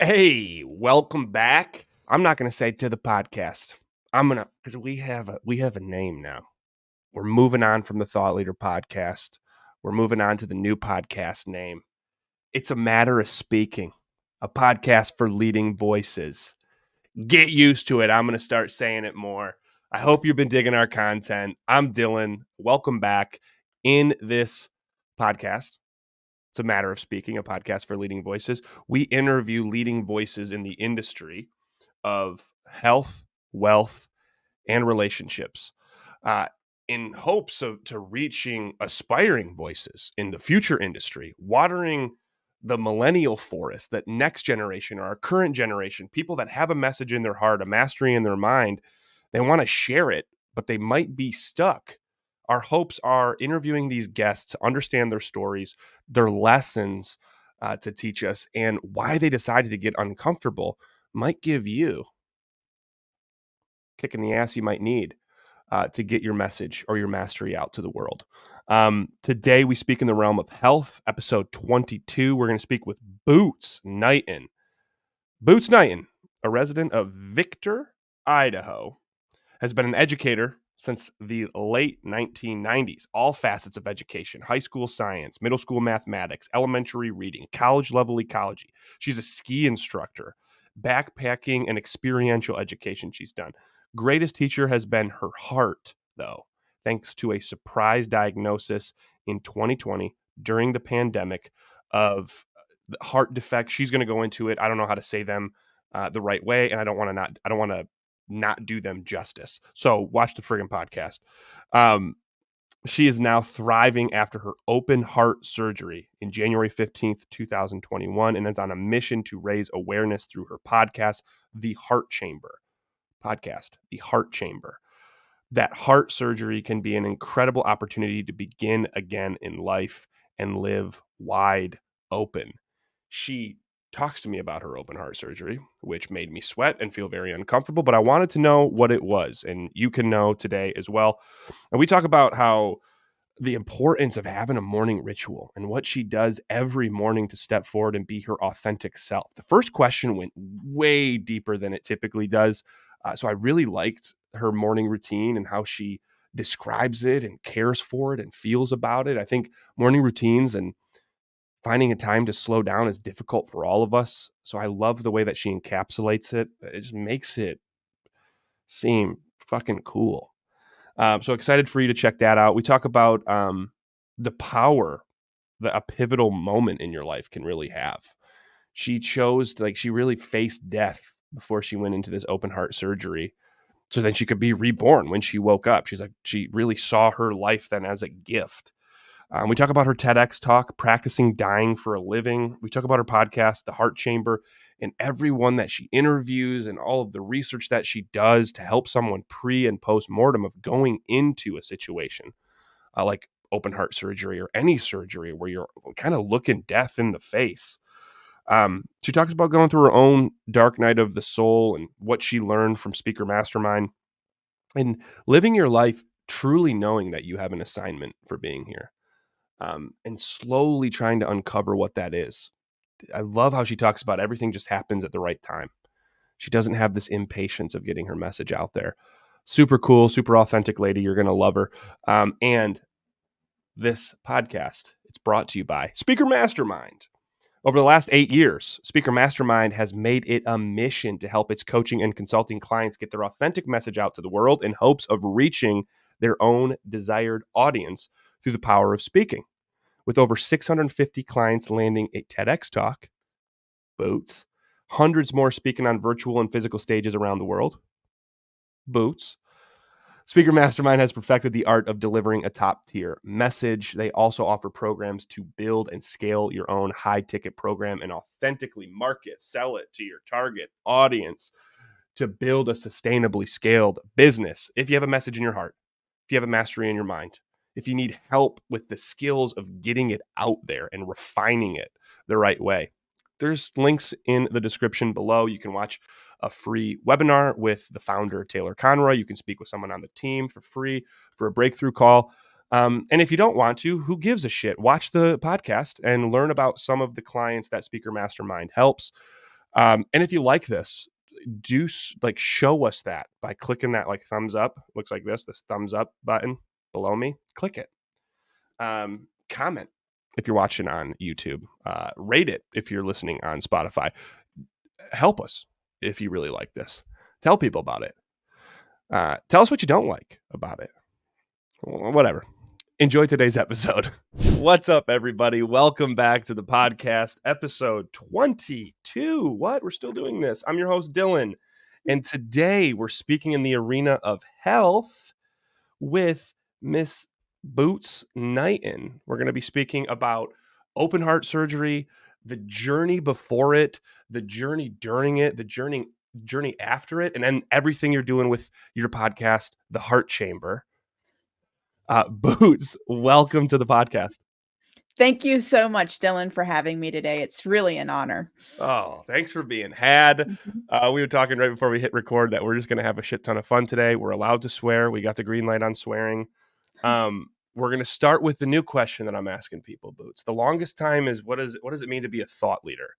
Hey, welcome back. I'm not going to say to the podcast. Because we have a name now. We're moving on from the Thought Leader podcast. We're moving on to the new podcast name. It's a matter of speaking, a podcast for leading voices. Get used to it. I'm going to start saying it more. I hope you've been digging our content. I'm Dylan. Welcome back. In this podcast, it's a matter of speaking, a podcast for leading voices. We interview leading voices in the industry of health, wealth, and relationships uh, in hopes of to reaching aspiring voices in the future industry, watering the millennial forest, that next generation or our current generation, people that have a message in their heart, a mastery in their mind, they want to share it, but they might be stuck. Our hopes are interviewing these guests to understand their stories, their lessons to teach us, and why they decided to get uncomfortable might give you kick in the ass you might need to get your message or your mastery out to the world. Today, we speak in the realm of health, episode 22. We're going to speak with Boots Knighton. Boots Knighton, a resident of Victor, Idaho, has been an educator since the late 1990s. All facets of education: high school science, middle school mathematics, elementary reading, college level ecology. She's a ski instructor, backpacking, and experiential education she's done. Greatest teacher has been her heart, though, thanks to a surprise diagnosis in 2020 during the pandemic of heart defects. She's going to go into it. I don't know how to say them the right way, and I don't want to not do them justice. So watch the friggin' podcast. She is now thriving after her open heart surgery in January 15th, 2021, and is on a mission to raise awareness through her podcast, The Heart Chamber. The Heart Chamber. That heart surgery can be an incredible opportunity to begin again in life and live wide open. She talks to me about her open heart surgery, which made me sweat and feel very uncomfortable, but I wanted to know what it was, and you can know today as well. And we talk about how the importance of having a morning ritual and what she does every morning to step forward and be her authentic self. The first question went way deeper than it typically does. So I really liked her morning routine and how she describes it and cares for it and feels about it. I think morning routines and finding a time to slow down is difficult for all of us. So I love the way that she encapsulates it. It just makes it seem fucking cool. So excited for you to check that out. We talk about the power that a pivotal moment in your life can really have. She chose to, she really faced death before she went into this open heart surgery, so then she could be reborn when she woke up. She's like, she really saw her life then as a gift. We talk about her TEDx talk, practicing dying for a living. We talk about her podcast, The Heart Chamber, and everyone that she interviews and all of the research that she does to help someone pre and post mortem of going into a situation like open heart surgery or any surgery where you're kind of looking death in the face. She talks about going through her own dark night of the soul and what she learned from Speaker Mastermind and living your life truly knowing that you have an assignment for being here. And slowly trying to uncover what that is. I love how she talks about everything just happens at the right time. She doesn't have this impatience of getting her message out there. Super cool, super authentic lady. You're going to love her. And this podcast, it's brought to you by Speaker Mastermind. Over the last 8 years, Speaker Mastermind has made it a mission to help its coaching and consulting clients get their authentic message out to the world in hopes of reaching their own desired audience through the power of speaking. With over 650 clients landing a TEDx talk, Boots, hundreds more speaking on virtual and physical stages around the world, Boots, Speaker Mastermind has perfected the art of delivering a top-tier message. They also offer programs to build and scale your own high-ticket program and authentically market, sell it to your target audience to build a sustainably scaled business. If you have a message in your heart, if you have a mastery in your mind, if you need help with the skills of getting it out there and refining it the right way, there's links in the description below. You can watch a free webinar with the founder, Taylor Conroy. You can speak with someone on the team for free for a breakthrough call. And if you don't want to, who gives a shit? Watch the podcast and learn about some of the clients that Speaker Mastermind helps. And if you like this, do like show us that by clicking that like thumbs up. Looks like this thumbs up button below me. Click it. Comment if you're watching on YouTube. Rate it if you're listening on Spotify. Help us if you really like this. Tell people about it. Tell us what you don't like about it. Whatever. Enjoy today's episode. What's up, everybody? Welcome back to the podcast, episode 22. What? We're still doing this. I'm your host, Dylan. And today we're speaking in the arena of health with Miss Boots Knighton. We're going to be speaking about open heart surgery, the journey before it, the journey during it, the journey after it, and then everything you're doing with your podcast, The Heart Chamber. Boots, welcome to the podcast. Thank you so much, Dylan, for having me today. It's really an honor. Oh, thanks for being had. We were talking right before we hit record that we're just going to have a shit ton of fun today. We're allowed to swear. We got the green light on swearing. We're going to start with the new question that I'm asking people, Boots. The longest time is what does it mean to be a thought leader?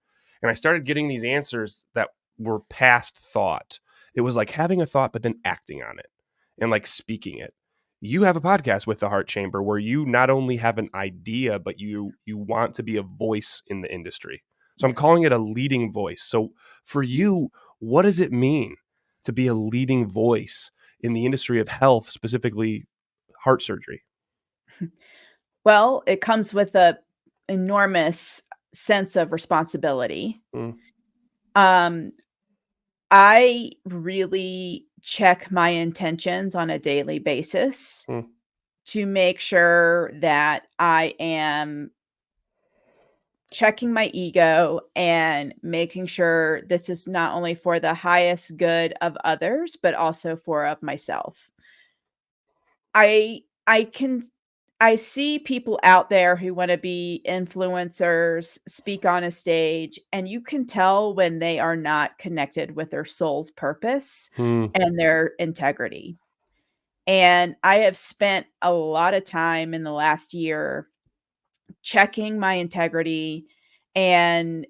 And I started getting these answers that were past thought. It was like having a thought, but then acting on it and like speaking it. You have a podcast with the Heart Chamber where you not only have an idea, but you want to be a voice in the industry. So I'm calling it a leading voice. So for you, what does it mean to be a leading voice in the industry of health, specifically heart surgery? Well, it comes with a enormous sense of responsibility. I really check my intentions on a daily basis to make sure that I am checking my ego and making sure this is not only for the highest good of others, but also for of myself. I see people out there who want to be influencers, speak on a stage, and you can tell when they are not connected with their soul's purpose and their integrity. And I have spent a lot of time in the last year checking my integrity and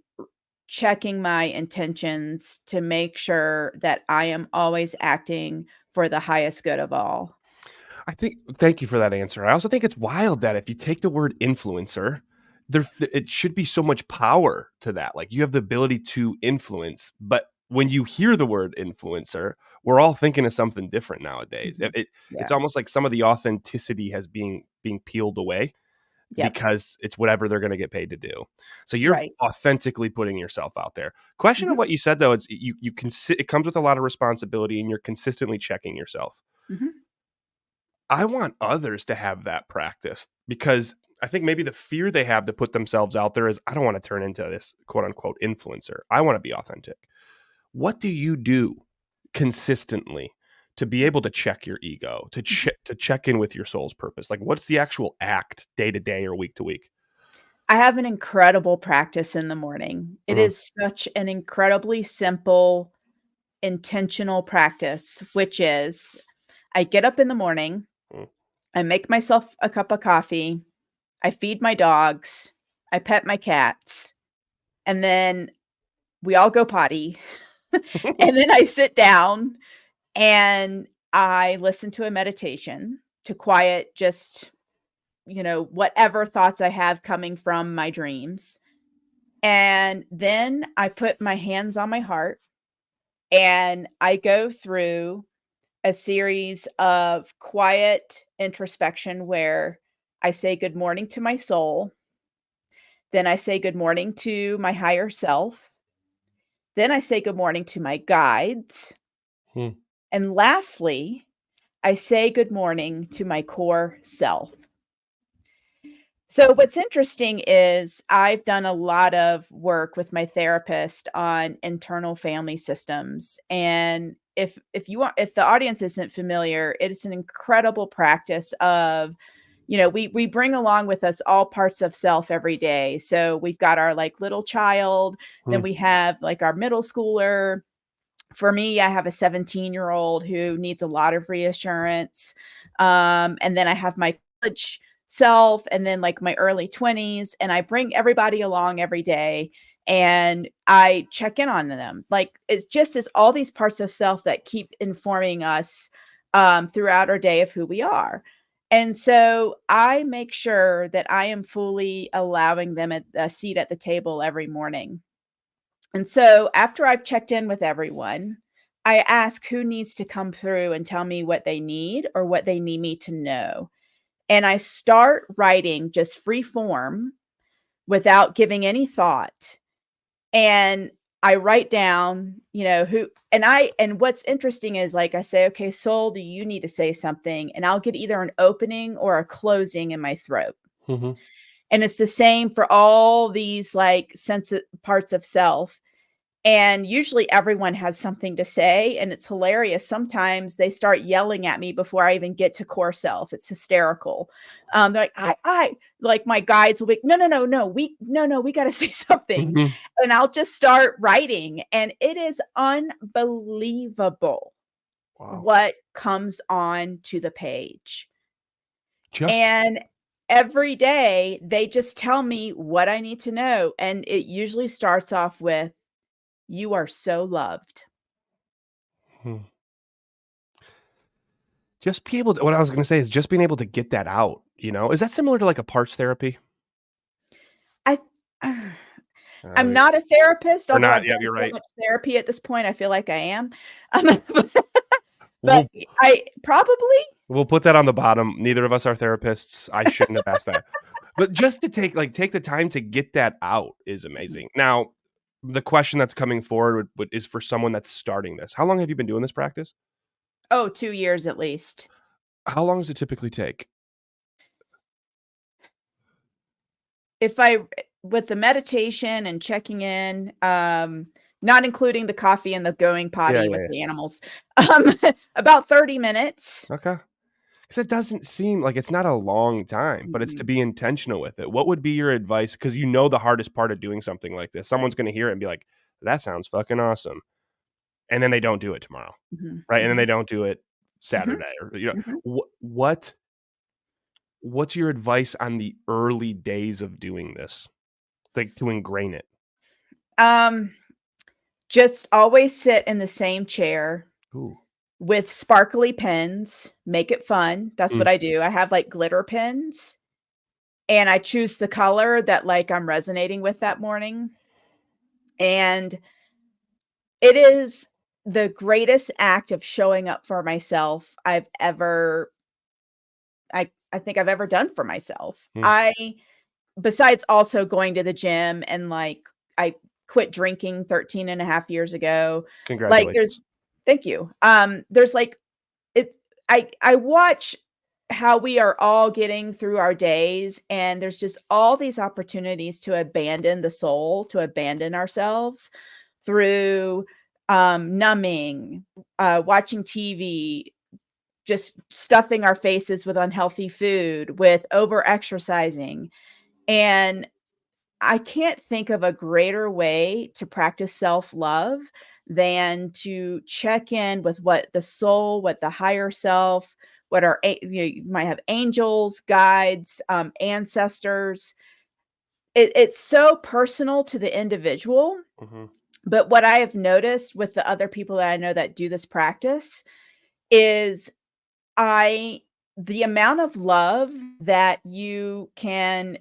checking my intentions to make sure that I am always acting for the highest good of all. Thank you for that answer. I also think it's wild that if you take the word influencer, it should be so much power to that. Like you have the ability to influence, but when you hear the word influencer, we're all thinking of something different nowadays. It's almost like some of the authenticity has being peeled away because it's whatever they're going to get paid to do. So you're authentically putting yourself out there. Question of what you said though, it's it comes with a lot of responsibility and you're consistently checking yourself. I want others to have that practice because I think maybe the fear they have to put themselves out there is I don't want to turn into this quote unquote influencer. I want to be authentic. What do you do consistently to be able to check your ego, to check in with your soul's purpose? Like what's the actual act day to day or week to week? I have an incredible practice in the morning. It is such an incredibly simple, intentional practice, which is I get up in the morning, I make myself a cup of coffee, I feed my dogs, I pet my cats, and then we all go potty. And then I sit down and I listen to a meditation to quiet just, whatever thoughts I have coming from my dreams. And then I put my hands on my heart and I go through a series of quiet introspection where I say good morning to my soul. Then I say good morning to my higher self. Then I say good morning to my guides. And lastly, I say good morning to my core self. So what's interesting is I've done a lot of work with my therapist on internal family systems. And if the audience isn't familiar, it's an incredible practice of, we bring along with us all parts of self every day. So we've got our like little child, then we have like our middle schooler. For me, I have a 17-year-old who needs a lot of reassurance. And then I have my college self and then like my early 20s, and I bring everybody along every day. and I check in on them. Like, it's just as all these parts of self that keep informing us throughout our day of who we are. And so I make sure that I am fully allowing them a seat at the table every morning. And so after I've checked in with everyone, I ask who needs to come through and tell me what they need or what they need me to know. And I start writing just free form without giving any thought. And I write down, who and what's interesting is, like, I say, "Okay, soul, do you need to say something?" And I'll get either an opening or a closing in my throat. Mhm. And it's the same for all these, like, parts of self. And usually everyone has something to say, and it's hilarious. Sometimes they start yelling at me before I even get to core self. It's hysterical. They're like, I, like my guides will be, no, no, no, no, no, we got to say something. Mhm. And I'll just start writing. And it is unbelievable Wow. what comes on to the page. Just And every day they just tell me what I need to know. And it usually starts off with, "You are so loved." hmm. Just be able to what I was gonna say is just being able to get that out, you know? Is that similar to, like, a parts therapy? I I'm not a therapist, Or although not, I've yeah, done you're so right. much therapy at this point, I feel like I am. Um, but We'll I probably. we'll put that on the bottom. Neither of us are therapists. I shouldn't have asked that. But just to take the time to get that out is Mhm. amazing. Now, the question that's coming forward would is for someone that's starting this. How long have you been doing this practice? Oh, 2 years at least. How long does it typically take? If I With the meditation and checking in, not including the coffee and the going Yeah, potty yeah, with yeah. the animals, about 30 minutes. Okay. 'Cause it doesn't seem like it's not a long time, but it's to Mm-mm. be intentional with it. What would be your advice? Because you know the hardest part of doing something like this. Someone's gonna hear it and be like, "That sounds fucking awesome." And then they don't do it tomorrow, Mhm, right? And then they mhm, don't do it mhm, Saturday or, mhm. what's your advice on the early days of doing this? Like, to ingrain it? Um, just always sit in the same chair Ooh. with sparkly pens, make it fun. That's Mm, what I do. I have, like, glitter pens, and I choose the color that, like, I'm resonating with that morning, and it is the greatest act of showing up for myself I think I've ever done for myself. mm. I Besides also going to the gym and, like, I quit drinking 13 and a half years ago. Like, Congratulations. Thank you. There's, like, it's I watch how we are all getting through our days, and there's just all these opportunities to abandon the soul, to abandon ourselves through, numbing, watching TV, just stuffing our faces with unhealthy food, with over exercising, and I can't think of a greater way to practice self-love than to check in with what the soul, what the higher self, what you might have angels, guides, ancestors. It's so personal to the individual, Mhm. but what I have noticed with the other people that I know that do this practice is I the amount of love that you can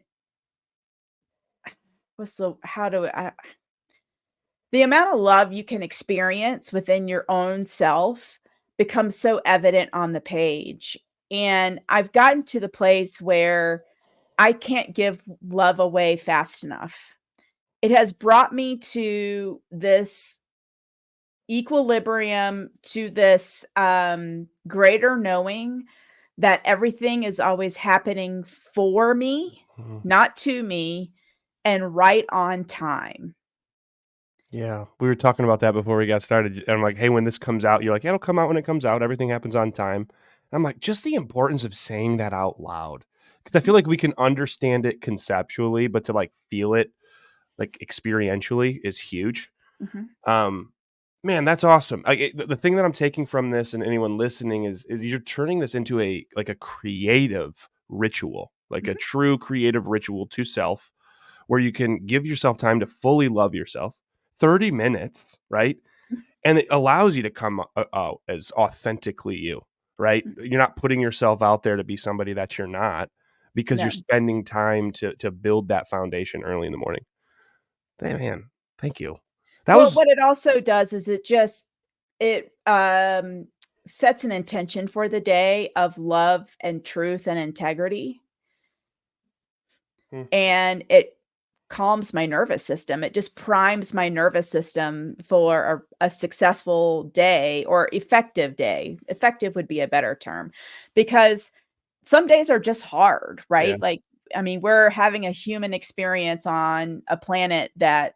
what's the how do I the amount of love you can experience within your own self becomes so evident on the page. And I've gotten to the place where I can't give love away fast enough. It has brought me to this equilibrium, to this greater knowing that everything is always happening for me, Mhm. not to me, and right on time. Yeah, we were talking about that before we got started, and I'm like, "Hey, when this comes out," you're like, "It'll come out when it comes out, everything happens on time." And I'm like, just the importance of saying that out loud, because I feel like we can understand it conceptually, but to, like, feel it, like, experientially is huge. Mhm, Um, man, that's awesome. The thing that I'm taking from this and anyone listening is you're turning this into a creative ritual, like a mhm, true creative ritual to self, where you can give yourself time to fully love yourself. 30 minutes, right? And it allows you to come out as authentically you, right? You're not putting yourself out there to be somebody that you're not, because you're No. spending time to build that foundation early in the morning. Damn, man, thank you. That Well, was what it also does is it sets an intention for the day of love and truth and integrity, hmm, and it calms my nervous system. It just primes my nervous system for a successful day or effective day. Effective would be a better term, because some days are just hard, yeah. right? Like, I mean, we're having a human experience on a planet that,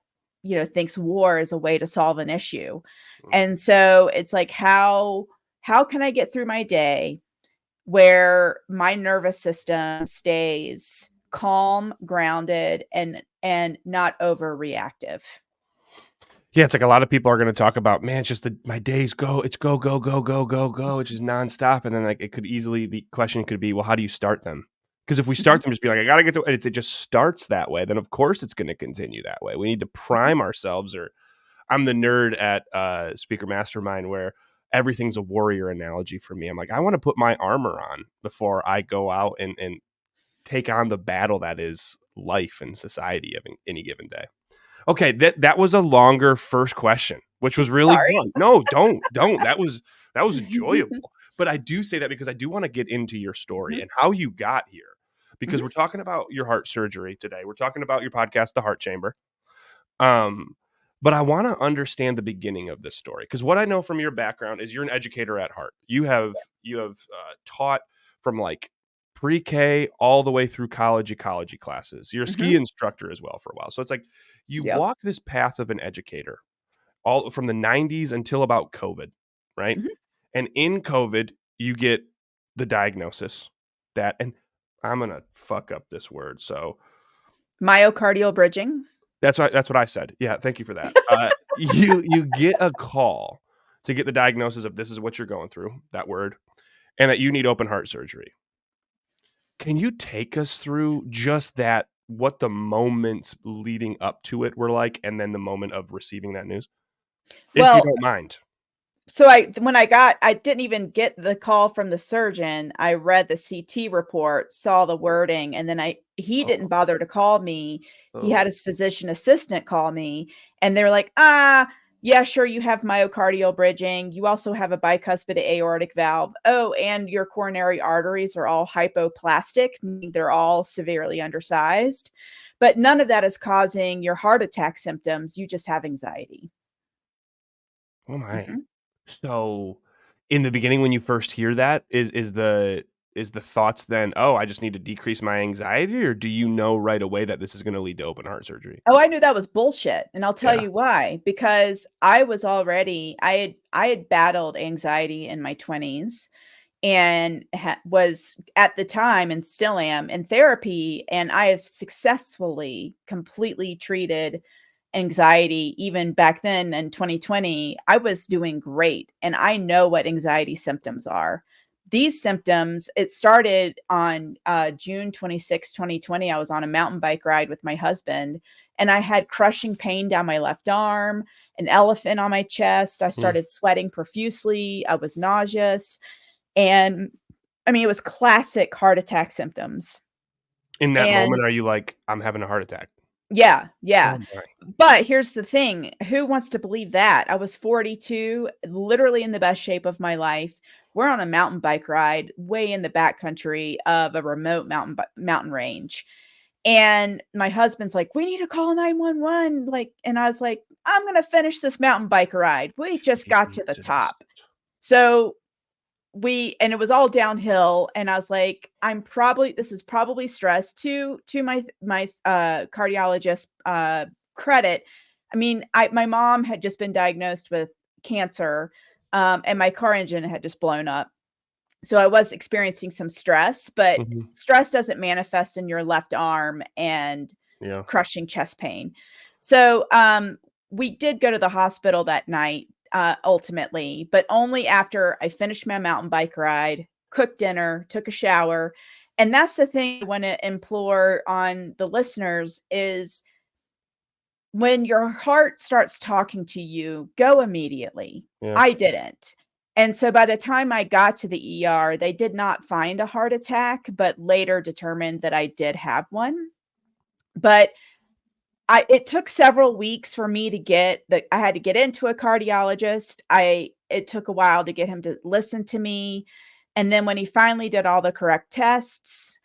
thinks war is a way to solve an issue. Mm. And so it's like, how can I get through my day where my nervous system stays calm, grounded, and not overreactive? Yeah, it's like a lot of people are going to talk about, man, it's just my days go, it's go, go, go, go, go, go. It's just nonstop. And then like it could easily, the question could be, well, how do you start them? Because if we Mhm, start them just be like, I got to get to it, it just starts that way, then of course it's going to continue that way. We need to mhm. prime ourselves. Or I'm the nerd at Speaker Mastermind where everything's a warrior analogy for me. I'm like, I want to put my armor on before I go out and take on the battle that is life and society of any given day. Okay, that was a longer first question, which was really Sorry. fun. No, don't. That was enjoyable. But I do say that because I do want to get into your story Mhm, and how you got here. Because mhm. we're talking about your heart surgery today. We're talking about your podcast, The Heart Chamber. Um, but I want to understand the beginning of this story, because what I know from your background is you're an educator at heart. You have taught from like pre-K all the way through college ecology classes. You're a ski Mhm. instructor as well for a while. So it's like you Yep. walk this path of an educator all from the 90s until about COVID, right? Mhm. And in COVID, you get the diagnosis that, and I'm gonna fuck up this word. So Myocardial bridging. that's what I said. Yeah, thank you for that. You get a call to get the diagnosis of this is what you're going through, that word, and that you need open heart surgery. Can you take us through just that, what the moments leading up to it were like, and then the moment of receiving that news? If you Well, don't mind. so I didn't even get the call from the surgeon. I read the CT report, saw the wording, and then he didn't Oh, bother to call me. He had oh. his physician assistant call me, and they're like, yeah, sure, you have myocardial bridging. You also have a bicuspid aortic valve. Oh, and your coronary arteries are all hypoplastic, meaning they're all severely undersized. But none of that is causing your heart attack symptoms. You just have anxiety. Oh my. Mhm. So, in the beginning, when you first hear that, is the thoughts then, "Oh, I just need to decrease my anxiety," or do you know right away that this is gonna lead to open heart surgery? Oh, I knew that was bullshit, and I'll tell Yeah. you why, because I had battled anxiety in my 20s and was at the time and still am in therapy, and I have successfully completely treated anxiety. Even back then in 2020, I was doing great, and I know what anxiety symptoms are. These symptoms, it started on June 26, 2020. I was on a mountain bike ride with my husband, and I had crushing pain down my left arm, an elephant on my chest. I Mm. started sweating profusely. I was nauseous. And I mean, it was classic heart attack symptoms. In that And moment, are you like, "I'm having a heart attack"? yeah, yeah. Oh my. But here's the thing, who wants to believe that? I was 42, literally in the best shape of my life. We're on a mountain bike ride way in the backcountry of a remote mountain range. And my husband's like, "We need to call 911." Like, and I was like, "I'm gonna finish this mountain bike ride. We just got to the Jesus. top." So and it was all downhill, and I was like, this is probably stress. To my cardiologist credit, I mean, my mom had just been diagnosed with cancer, and my car engine had just blown up. So I was experiencing some stress, but Mhm. stress doesn't manifest in your left arm and Yeah. crushing chest pain. So, we did go to the hospital that night, ultimately, but only after I finished my mountain bike ride, cooked dinner, took a shower. And that's the thing I want to implore on the listeners is when your heart starts talking to you, go immediately. Yeah. I didn't. And so by the time I got to the ER, they did not find a heart attack, but later determined that I did have one. But it took several weeks for me to get I had to get into a cardiologist. It took a while to get him to listen to me. And then when he finally did all the correct tests,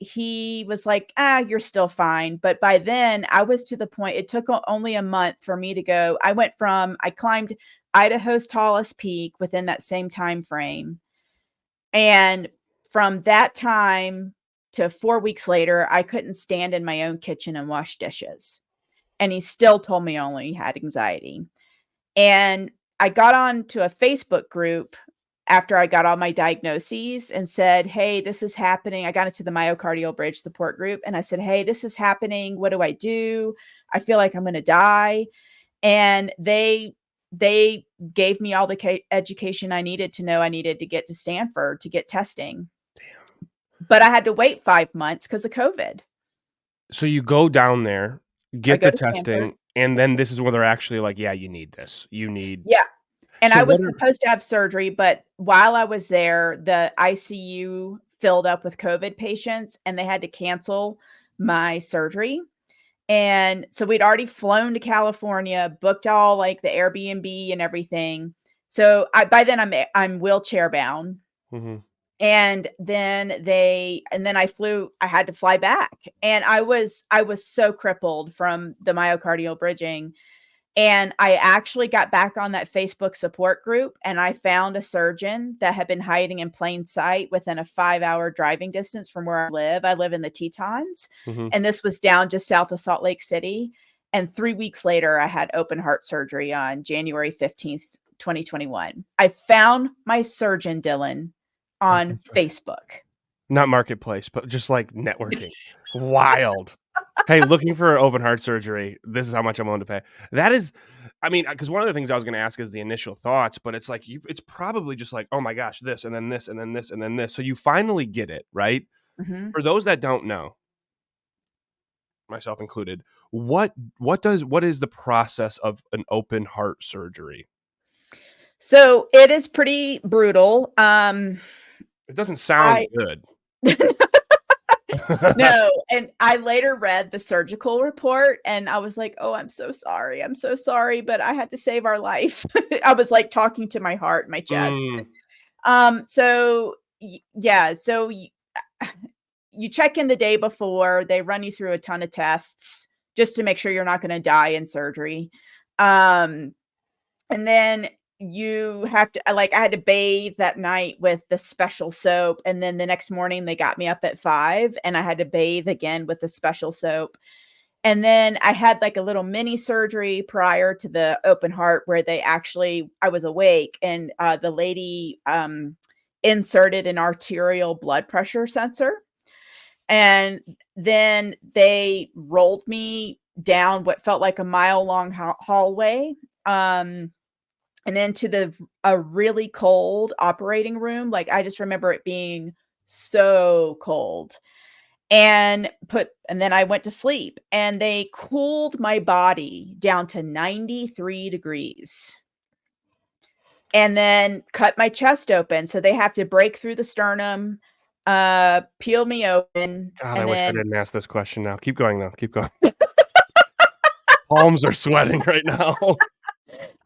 he was like, you're still fine. But by then I was to the point, it took only a month for me to go. I climbed Idaho's tallest peak within that same time frame. And from that time to 4 weeks later, I couldn't stand in my own kitchen and wash dishes. And he still told me I only had anxiety. And I got on to a Facebook group after I got all my diagnoses and said, "Hey, this is happening." I got into the myocardial bridge support group and I said, "Hey, this is happening. What do I do? I feel like I'm going to die." And they gave me all the education I needed to know I needed to get to Stanford to get testing. But I had to wait 5 months because of COVID. So you go down there, I get go the to Stanford. testing, and then this is where they're actually like, "Yeah, you need this. You need." Yeah. And So I what was are supposed to have surgery, but while I was there, the ICU filled up with COVID patients and they had to cancel my surgery. And so we'd already flown to California, booked all like the Airbnb and everything. So by then I'm wheelchair bound. Mhm. And then I had to fly back. And I was so crippled from the myocardial bridging. And I actually got back on that Facebook support group and I found a surgeon that had been hiding in plain sight within a 5-hour driving distance from where I live. I live in the Tetons, Mhm. and this was down just south of Salt Lake City. And 3 weeks later, I had open heart surgery on January 15th, 2021. I found my surgeon, Dylan, on Facebook. Not marketplace, but just like networking. Wild. Hey, looking for open heart surgery. This is how much I'm willing to pay. That is, I mean, because one of the things I was going to ask is the initial thoughts, but it's like it's probably just like, oh my gosh, this and then this and then this and then this. So you finally get it, right? Mhm. For those that don't know, myself included, what is the process of an open heart surgery? So it is pretty brutal. It doesn't sound I good. No, and I later read the surgical report and I was like, "Oh, I'm so sorry. I'm so sorry, but I had to save our life." I was like talking to my heart, my chest. Mm, So yeah, so you check in the day before, they run you through a ton of tests just to make sure you're not going to die in surgery. Um and then you have to I had to bathe that night with the special soap, and then the next morning they got me up at 5 and I had to bathe again with the special soap. And then I had like a little mini surgery prior to the open heart where I was awake and the lady inserted an arterial blood pressure sensor. And then they rolled me down what felt like a mile long hallway. And into a really cold operating room. Like, I just remember it being so cold. And then I went to sleep, and they cooled my body down to 93 degrees and then cut my chest open. So they have to break through the sternum, peel me open, God, I and wish I then didn't ask this question now. Keep going though. Keep going. Palms are sweating right now.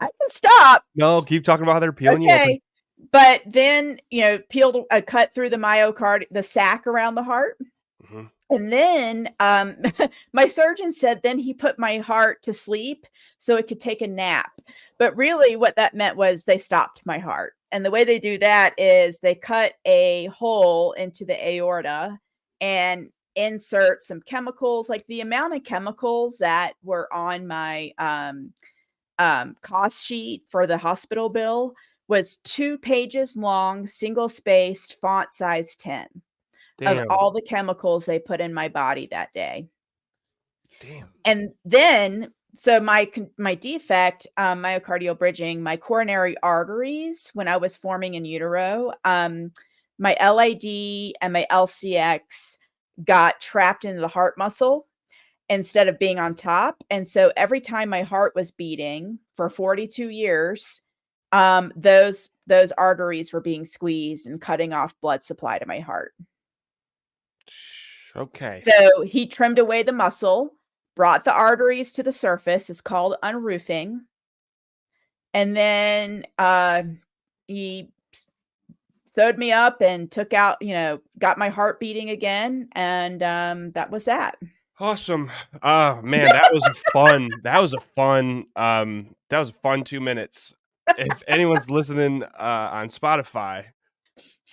I can stop. No, keep talking about how they're peeling you open. Okay. But then, peeled a cut through the sac around the heart. Mhm. And then, my surgeon said then he put my heart to sleep so it could take a nap. But really what that meant was they stopped my heart. And the way they do that is they cut a hole into the aorta and insert some chemicals, like the amount of chemicals that were on my cost sheet for the hospital bill was 2 pages long, single spaced, font size 10 of Damn, all the chemicals they put in my body that day. damn. And then, so my defect, myocardial bridging, my coronary arteries when I was forming in utero, my LAD and my LCX got trapped into the heart muscle. instead of being on top. And so every time my heart was beating for 42 years, those arteries were being squeezed and cutting off blood supply to my heart. Okay. So he trimmed away the muscle, brought the arteries to the surface. It's called unroofing. And then he sewed me up and took out, got my heart beating again. And that was that. Awesome. Oh, man, that was a fun 2 minutes. If anyone's listening, on Spotify,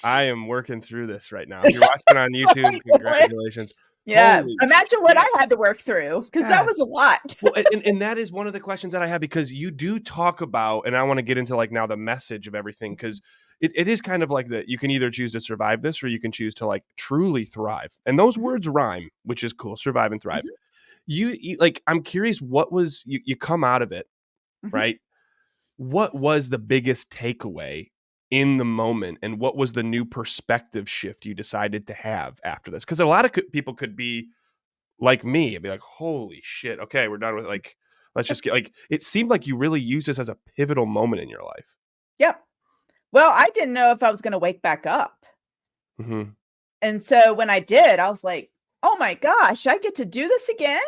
I am working through this right now. If you're watching on YouTube, congratulations. Yeah. Holy Imagine what shit. I had to work through, because that God. was a lot. Well, and that is one of the questions that I have, because you do talk about, and I wanna get into, like, now the message of everything, 'cause it is kind of like that you can either choose to survive this or you can choose to, like, truly thrive, and those Mhm, words rhyme, which is cool, survive and thrive. mhm, You like, I'm curious, what was you come out of it, mhm. right? What was the biggest takeaway in the moment, and what was the new perspective shift you decided to have after this? Because a lot of people could be like me and be like, "Holy shit, okay, we're done with, like, let's just get," like, it seemed like you really used this as a pivotal moment in your life. Yep. Well, I didn't know if I was gonna wake back up. Mhm. And so when I did, I was like, "Oh my gosh, I get to do this again?"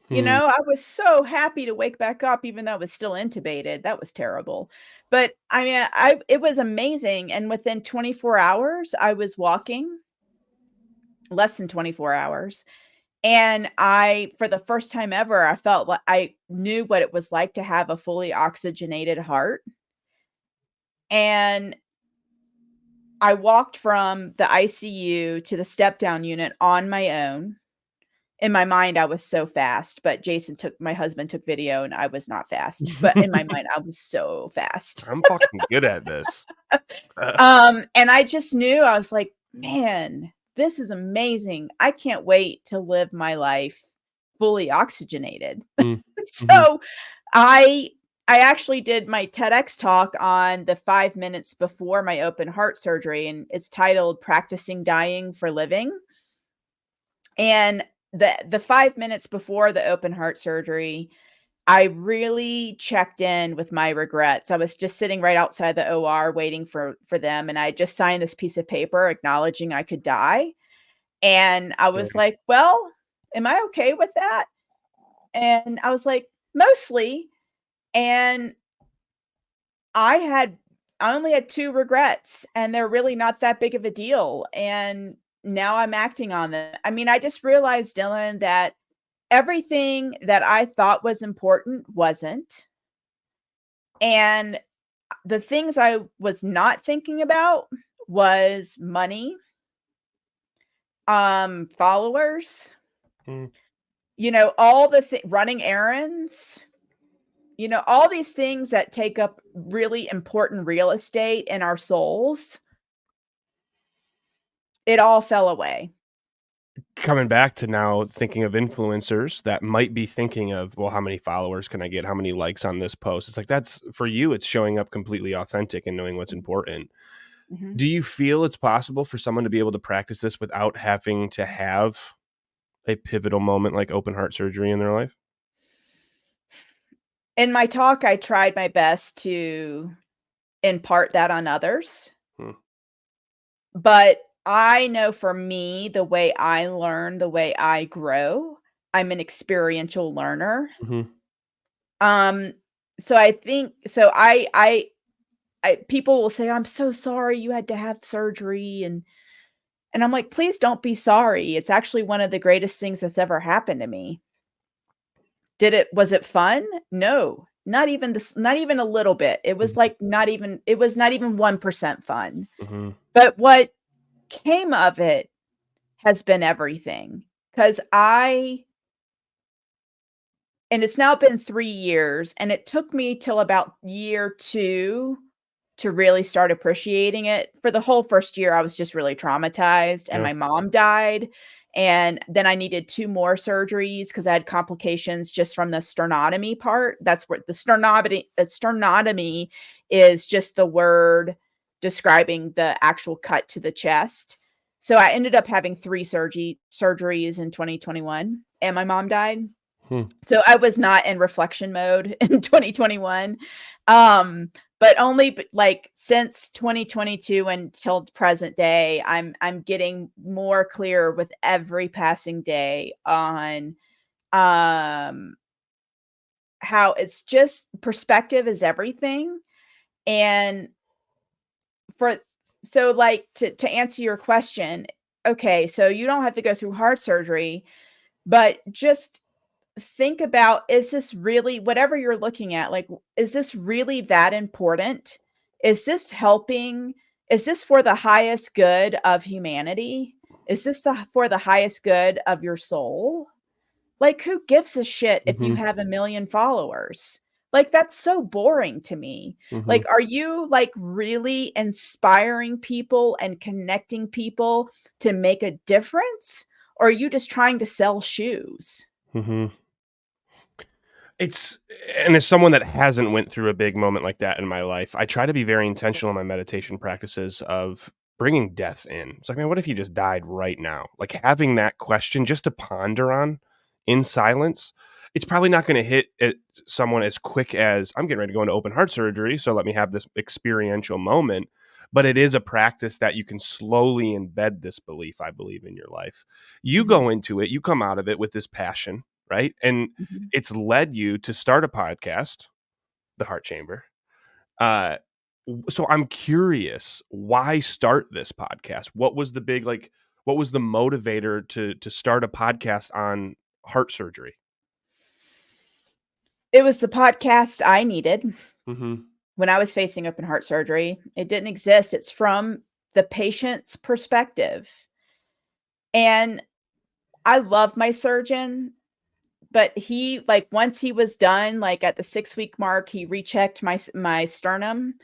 Hmm. I was so happy to wake back up even though I was still intubated. That was terrible. But I mean, I it was amazing, and within 24 hours, I was walking, less than 24 hours, and I for the first time ever, I felt like I knew what it was like to have a fully oxygenated heart, and I walked from the ICU to the step down unit on my own. In my mind, I was so fast, but my husband took video and I was not fast. But in my mind, I was so fast. I'm fucking good at this. And I just knew, I was like, man, this is amazing. I can't wait to live my life fully oxygenated. Mm, mhm. So I I actually did my TEDx talk on the 5 minutes before my open heart surgery, and it's titled Practicing Dying for Living. And the 5 minutes before the open heart surgery, I really checked in with my regrets. I was just sitting right outside the OR waiting for them, and I just signed this piece of paper acknowledging I could die. And I was Dang. like, "Well, am I okay with that?" And I was like, "Mostly." And I only had 2 regrets, and they're really not that big of a deal, and now I'm acting on them. I mean, I just realized, Dylan, that everything that I thought was important wasn't, and the things I was not thinking about was money, followers, Mm. all the running errands, all these things that take up really important real estate in our souls, it all fell away. Coming back to now thinking of influencers that might be thinking of, "Well, how many followers can I get? How many likes on this post?" It's like, that's for you, it's showing up completely authentic and knowing what's important. Mhm. Do you feel it's possible for someone to be able to practice this without having to have a pivotal moment like open heart surgery in their life? In my talk, I tried my best to impart that on others, Hmm. but I know for me, the way I learn, the way I grow, I'm an experiential learner. Mhm. Um, so I think so I people will say, "I'm so sorry you had to have surgery," and I'm like, "Please don't be sorry. It's actually one of the greatest things that's ever happened to me." Was it fun? No. Not even a little bit. It was Mhm. like not even 1% fun. Mhm. But what came of it has been everything. Because I and it's now been 3 years, and it took me till about year 2 to really start appreciating it. For the whole first year, I was just really traumatized, and Yeah. my mom died, and then I needed 2 more surgeries because I had complications just from the sternotomy part. That's where the sternotomy is just the word describing the actual cut to the chest. So I ended up having 3 surgeries in 2021, and my mom died. Hmm. So I was not in reflection mode in 2021. But only like since 2022 until present day, I'm getting more clear with every passing day on um how it's just perspective is everything. And for so like to answer your question, okay, so you don't have to go through heart surgery, but just think about, is this really whatever you're looking at, like, is this really that important? Is this helping? Is this for the highest good of humanity? Is this for the highest good of your soul? Like, who gives a shit if you Mm-hmm. have a million followers? Like, that's so boring to me. Mm-hmm. Like, are you like really inspiring people and connecting people to make a difference? Or are you just trying to sell shoes? Mm-hmm. It's and as someone that hasn't went through a big moment like that in my life, I try to be very intentional in my meditation practices of bringing death in. It's like, man, what if you just died right now? Like having that question just to ponder on in silence. It's probably not going to hit someone as quick as I'm getting ready to go into open heart surgery, so let me have this experiential moment. But it is a practice that you can slowly embed this belief, I believe, in your life. You Mhm, go into it, you come out of it with this passion, right? And mhm. it's led you to start a podcast, The Heart Chamber. Uh, so I'm curious, why start this podcast? What was the big what was the motivator to start a podcast on heart surgery? It was the podcast I needed Mhm. when I was facing open heart surgery. It didn't exist. It's from the patient's perspective. And I love my surgeon, but he like once he was done, like at the 6-week mark, he rechecked my sternum.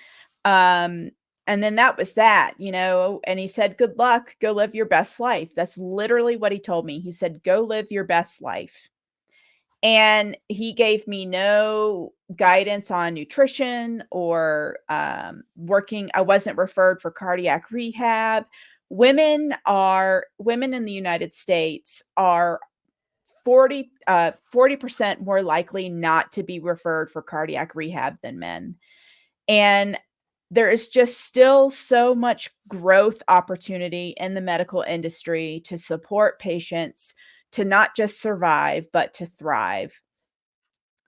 Um, and then that was that, and he said, "Good luck, go live your best life." That's literally what he told me. He said, "Go live your best life." And he gave me no guidance on nutrition or working. I wasn't referred for cardiac rehab. Women in the United States are 40% more likely not to be referred for cardiac rehab than men. And there is just still so much growth opportunity in the medical industry to support patients to not just survive, but to thrive.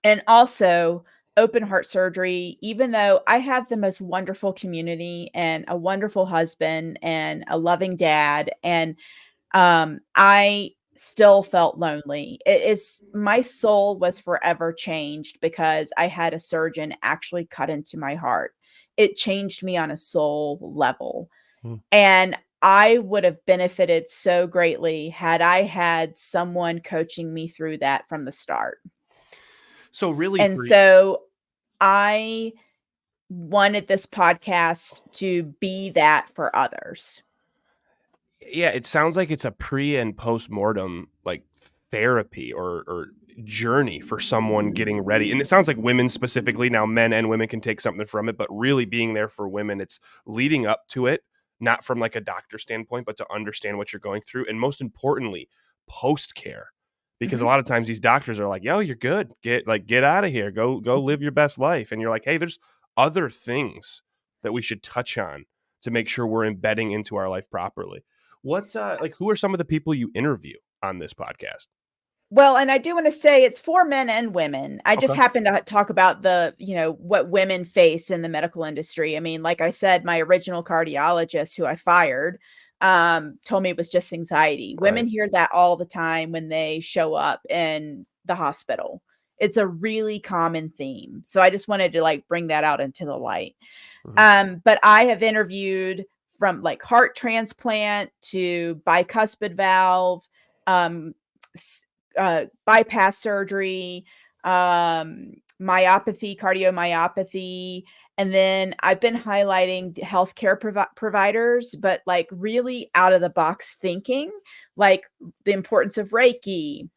And also, open heart surgery, even though I have the most wonderful community and a wonderful husband and a loving dad, and I still felt lonely. It is my soul was forever changed because I had a surgeon actually cut into my heart. It changed me on a soul level. Mm. And I would have benefited so greatly had I had someone coaching me through that from the start. So really And for so I wanted this podcast to be that for others. yeah, it sounds like it's a pre and post mortem therapy or journey for someone getting ready. And it sounds like women specifically, now men and women can take something from it, but really being there for women, it's leading up to it, not from like a doctor standpoint, but to understand what you're going through. And most importantly, post care. Because a Mhm, lot of times these doctors are like, yo, you're good. Get out of here. Go mhm. live your best life. And you're like, hey, there's other things that we should touch on to make sure we're embedding into our life properly. What who are some of the people you interview on this podcast? Well, and I do wanna say it's for men and women. I just Okay. happen to talk about what women face in the medical industry. I mean, like I said, my original cardiologist who I fired, told me it was just anxiety. Women Right. hear that all the time when they show up in the hospital. It's a really common theme. So I just wanted to, like, bring that out into the light. Mhm. But I have interviewed from, like, heart transplant to bicuspid valve, um, s bypass surgery, myopathy, cardiomyopathy, and then I've been highlighting healthcare providers, but, like, really out of the box thinking, like the importance of Reiki.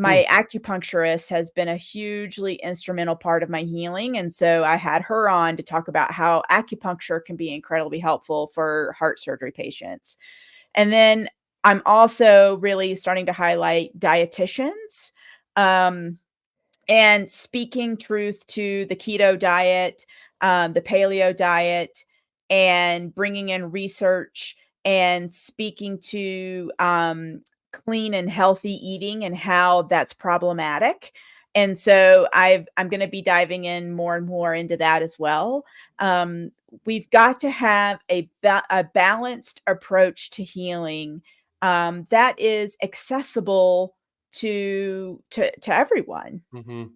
Hmm. My acupuncturist has been a hugely instrumental part of my healing, and so I had her on to talk about how acupuncture can be incredibly helpful for heart surgery patients. And then I'm also really starting to highlight dietitians, and speaking truth to the keto diet, the paleo diet, and bringing in research and speaking to clean and healthy eating and how that's problematic. And so I'm going to be diving in more and more into that as well. We've got to have a balanced approach to healing that is accessible to everyone. Mhm.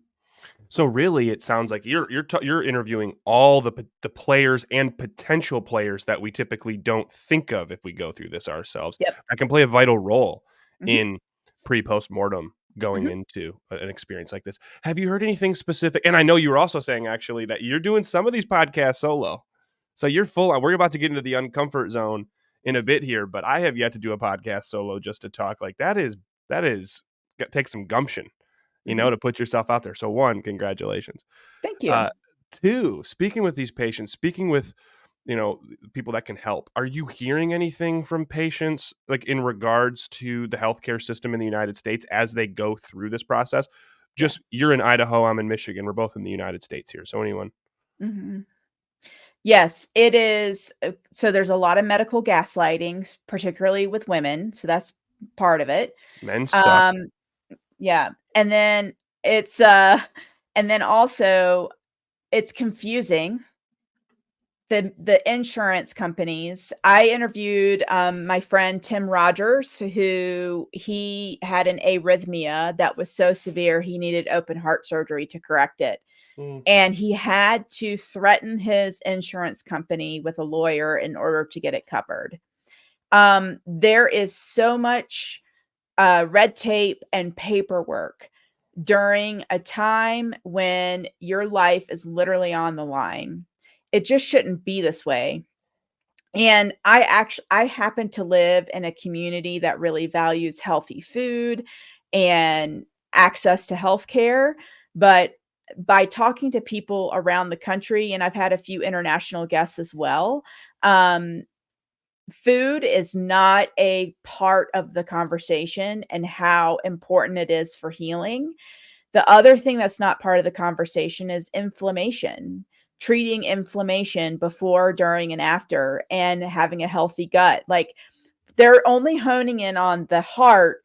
So really, it sounds like you're interviewing all the players and potential players that we typically don't think of if we go through this ourselves. Yep. That can play a vital role Mhm, in post mortem going mhm. into an experience like this. Have you heard anything specific? And I know you were also saying actually that you're doing some of these podcasts solo, so you're full on. We're about to get into the uncomfort zone in a bit here, but I have yet to do a podcast solo just to talk. Like that is take some gumption, Mhm. to put yourself out there. So one, congratulations. Thank you. Uh, two, speaking with these patients, speaking with, people that can help, are you hearing anything from patients like in regards to the healthcare system in the United States as they go through this process? Yeah. Just you're in Idaho, I'm in Michigan. We're both in the United States here. So anyone, Mhm. Yes, it is, so there's a lot of medical gaslighting, particularly with women, so that's part of it. men suck. Um, yeah, and then it's, and then also it's confusing. The insurance companies. I interviewed, my friend Tim Rogers, who he had an arrhythmia that was so severe, he needed open heart surgery to correct it. Mm, And he had to threaten his insurance company with a lawyer in order to get it covered. There is so much red tape and paperwork during a time when your life is literally on the line. It just shouldn't be this way. And I happen to live in a community that really values healthy food and access to healthcare, but by talking to people around the country, and I've had a few international guests as well, um, food is not a part of the conversation and how important it is for healing. The other thing that's not part of the conversation is inflammation, treating inflammation before, during, and after, and having a healthy gut. Like, they're only honing in on the heart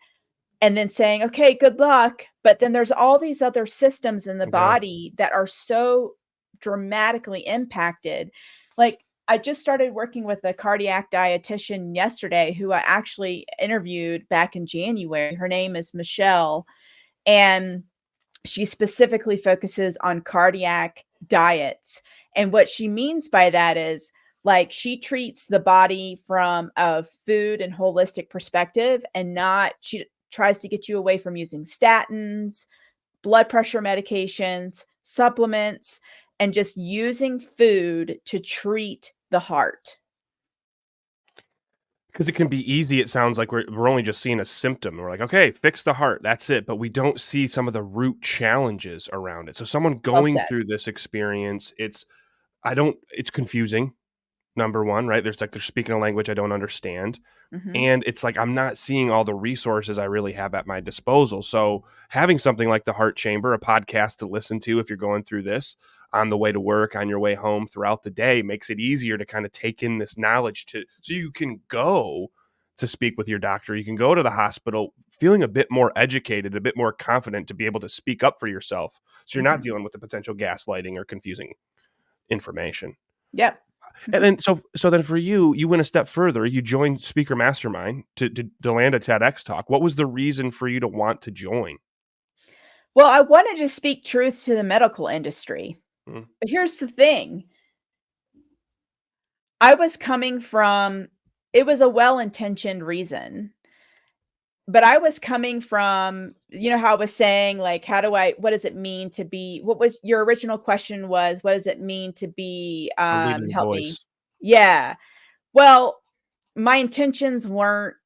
and then saying, "Okay, good luck." But then there's all these other systems in the yeah. body that are so dramatically impacted. Like, I just started working with a cardiac dietitian yesterday who I actually interviewed back in January. Her name is Michelle, and she specifically focuses on cardiac diets. And what she means by that is, like, she treats the body from a food and holistic perspective, and not, she tries to get you away from using statins, blood pressure medications, supplements, and just using food to treat the heart. Because it can be easy, it sounds like we're only just seeing a symptom. We're like, "Okay, fix the heart, that's it," but we don't see some of the root challenges around it. So someone Well going said. through this experience, it's confusing, number 1, right? They're speaking a language I don't understand, Mhm. and it's like I'm not seeing all the resources I really have at my disposal. So having something like the Heart Chamber, a podcast to listen to if you're going through this on the way to work, on your way home throughout the day, makes it easier to kind of take in this knowledge so you can go to speak with your doctor. You can go to the hospital feeling a bit more educated, a bit more confident to be able to speak up for yourself. So you're not Mhm. dealing with the potential gaslighting or confusing information. Yep. And Mhm. then so then for you, you went a step further. You joined Speaker Mastermind to land a TEDx talk. What was the reason for you to want to join? Well, I wanted to speak truth to the medical industry. Mm, But here's the thing, I was coming from, it was a well-intentioned reason, but I was coming from, how I was saying, like, what does it mean to be, what was your original question was, what does it mean to be, a leading help me. voice. Yeah. Well, my intentions weren't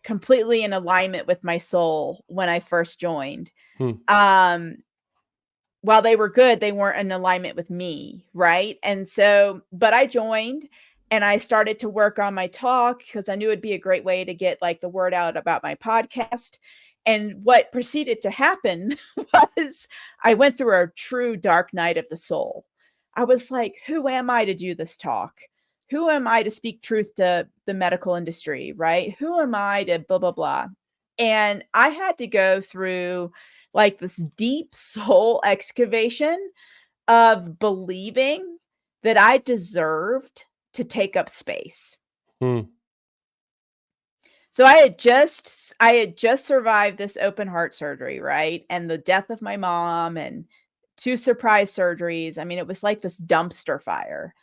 completely in alignment with my soul when I first joined. Hmm. Um, while they were good, they weren't in alignment with me, right? And so, but I joined, and I started to work on my talk because I knew it'd be a great way to get like the word out about my podcast. And what proceeded to happen was I went through a true dark night of the soul. I was like, who am I to do this talk? Who am I to speak truth to the medical industry, right? Who am I to blah, blah, blah? And I had to go through like this deep soul excavation of believing that I deserved to take up space. Hmm. So I had just survived this open heart surgery, right? And the death of my mom and 2 surprise surgeries. I mean, it was like this dumpster fire.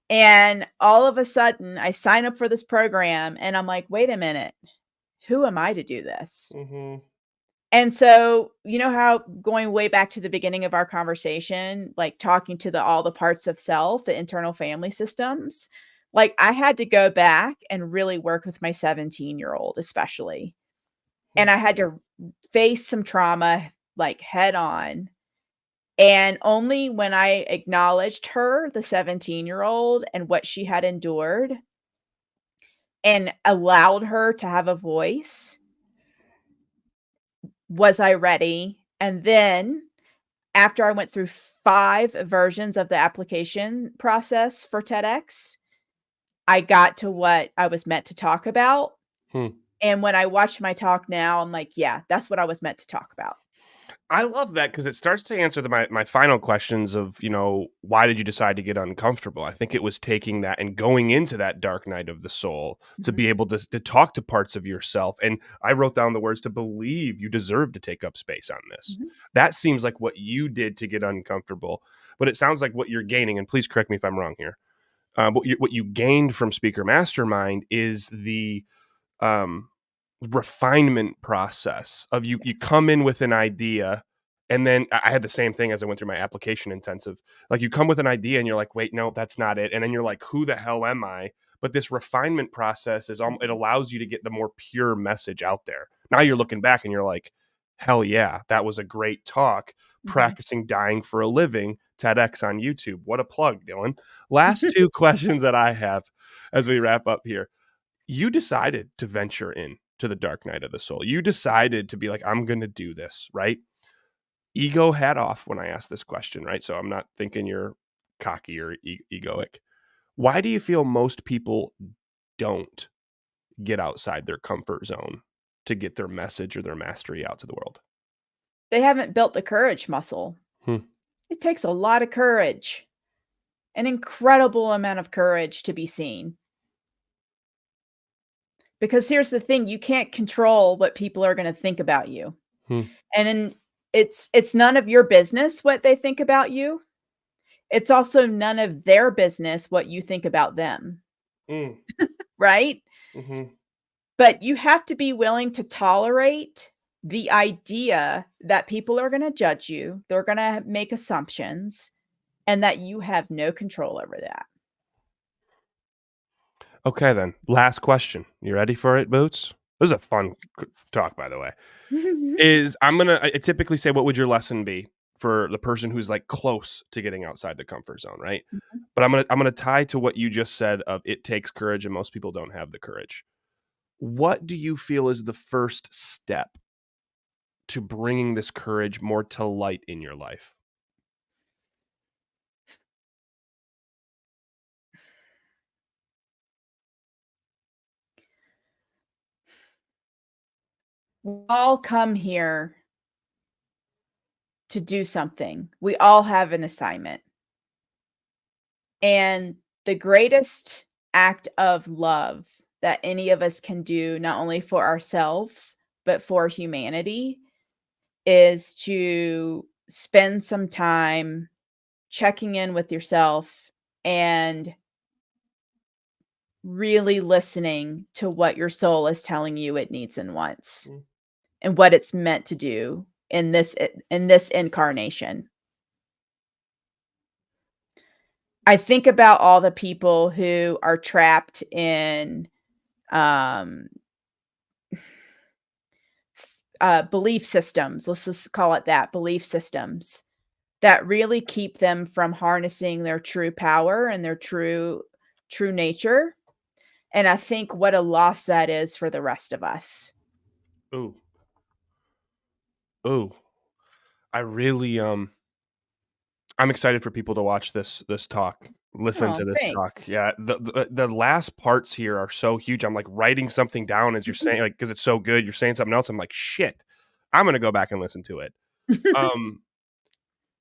And all of a sudden, I sign up for this program and I'm like, "Wait a minute. Who am I to do this?" Mhm. And so, you know how going way back to the beginning of our conversation, like talking to all the parts of self, the internal family systems, like I had to go back and really work with my 17-year-old especially. Hmm. And I had to face some trauma like head on. And only when I acknowledged her, the 17-year-old, and what she had endured and allowed her to have a voice was I ready. And then after I went through 5 versions of the application process for TEDx, I got to what I was meant to talk about, Hmm. and when I watch my talk now, I'm like, "Yeah, that's what I was meant to talk about." I love that because it starts to answer my final questions of, why did you decide to get uncomfortable? I think it was taking that and going into that dark night of the soul to Mhm, be able to talk to parts of yourself. And I wrote down the words to believe you deserve to take up space on this. mhm, That seems like what you did to get uncomfortable, but it sounds like what you're gaining. And please correct me if I'm wrong here. What you gained from Speaker Mastermind is the um, refinement process of you come in with an idea, and then I had the same thing as I went through my application intensive. Like, you come with an idea and you're like, wait, no, that's not it. And then you're like, who the hell am I? But this refinement process it mhm, allows you to get the more pure message out there. Now you're looking back and you're like, hell yeah, that was a great talk. mhm. Practicing dying for a living, TEDx on YouTube. What a plug, Dylan. Last two questions that I have as we wrap up here. You decided to venture in to the dark night of the soul. You decided to be like, I'm going to do this, right? Ego hat off when I ask this question, right? So I'm not thinking you're cocky or egoic. Why do you feel most people don't get outside their comfort zone to get their message or their mastery out to the world? They haven't built the courage muscle. Hmm. It takes a lot of courage, an incredible amount of courage to be seen. Because here's the thing, you can't control what people are gonna think about you. Hmm. And then it's none of your business what they think about you. It's also none of their business what you think about them, Mm. right? Hmm. But you have to be willing to tolerate the idea that people are gonna judge you, they're gonna make assumptions, and that you have no control over that. Okay, then. Last question. You ready for it, Boots? This is a fun talk, by the way. Is I typically say, what would your lesson be for the person who's like close to getting outside the comfort zone, right? But I'm gonna tie to what you just said of it takes courage and most people don't have the courage. What do you feel is the first step to bringing this courage more to light in your life? We all come here to do something. We all have an assignment. And the greatest act of love that any of us can do, not only for ourselves, but for humanity, is to spend some time checking in with yourself and really listening to what your soul is telling you it needs and wants Mm. and what it's meant to do in this incarnation. I think about all the people who are trapped in um belief systems, let's just call it that, belief systems that really keep them from harnessing their true power and their true true nature. And I think what a loss that is for the rest of us. Ooh, ooh. I really I'm excited for people to watch this talk, listen Oh, to this talk. thanks. Yeah, the last parts here are so huge. I'm like writing something down as you're saying, like, because it's so good. You're saying something else. I'm like, shit, I'm gonna go back and listen to it. Um,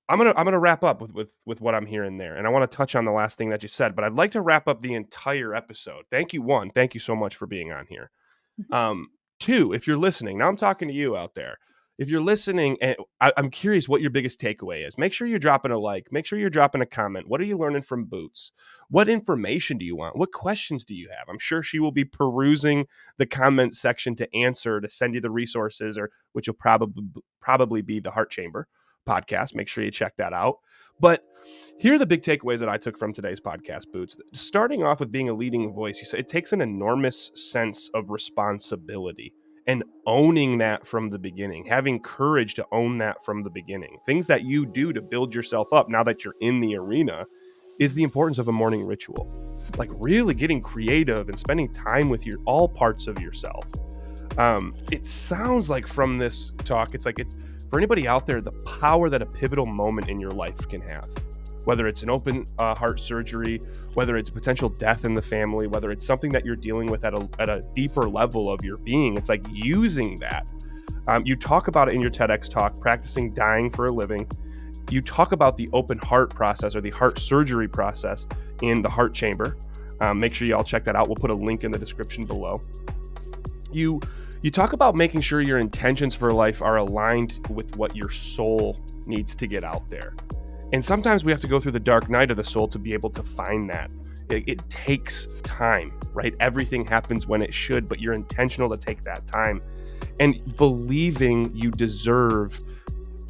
I'm gonna wrap up with what I'm hearing there, and I want to touch on the last thing that you said, but I'd like to wrap up the entire episode. Thank you, one. Thank you so much for being on here. Um, two, if you're listening, now I'm talking to you out there. If you're listening, and I'm curious what your biggest takeaway is. Make sure you're dropping a like. Make sure you're dropping a comment. What are you learning from Boots? What information do you want? What questions do you have? I'm sure she will be perusing the comment section to answer, to send you the resources, or which will probably be the Heart Chamber podcast. Make sure you check that out. But here are the big takeaways that I took from today's podcast, Boots. Starting off with being a leading voice, you say it takes an enormous sense of responsibility and owning that from the beginning, having courage to own that from the beginning. Things that you do to build yourself up now that you're in the arena is the importance of a morning ritual. Like really getting creative and spending time with all parts of yourself. It sounds like from this talk, it's for anybody out there, the power that a pivotal moment in your life can have. Whether it's an open heart surgery, whether it's potential death in the family, whether it's something that you're dealing with at a deeper level of your being, it's like using that. You talk about it in your TEDx talk, practicing dying for a living. You talk about the open heart process or the heart surgery process in the Heart Chamber. Make sure you all check that out. We'll put a link in the description below. You talk about making sure your intentions for life are aligned with what your soul needs to get out there. And sometimes we have to go through the dark night of the soul to be able to find that. It takes time, right? Everything happens when it should, but you're intentional to take that time and believing you deserve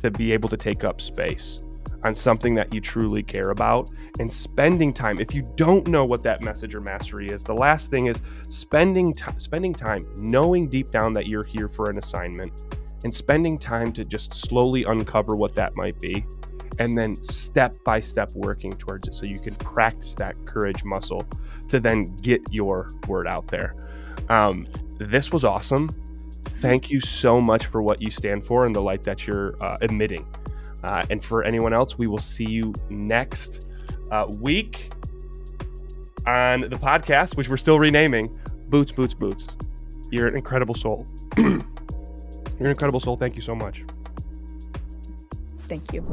to be able to take up space on something that you truly care about and spending time. If you don't know what that message or mastery is, the last thing is spending time, knowing deep down that you're here for an assignment and spending time to just slowly uncover what that might be. And then step by step working towards it so you can practice that courage muscle to then get your word out there. This was awesome. Thank you so much for what you stand for and the light that you're emitting. And for anyone else, we will see you next week on the podcast, which we're still renaming Boots, Boots, Boots. You're an incredible soul. You're an incredible soul. Thank you so much. Thank you.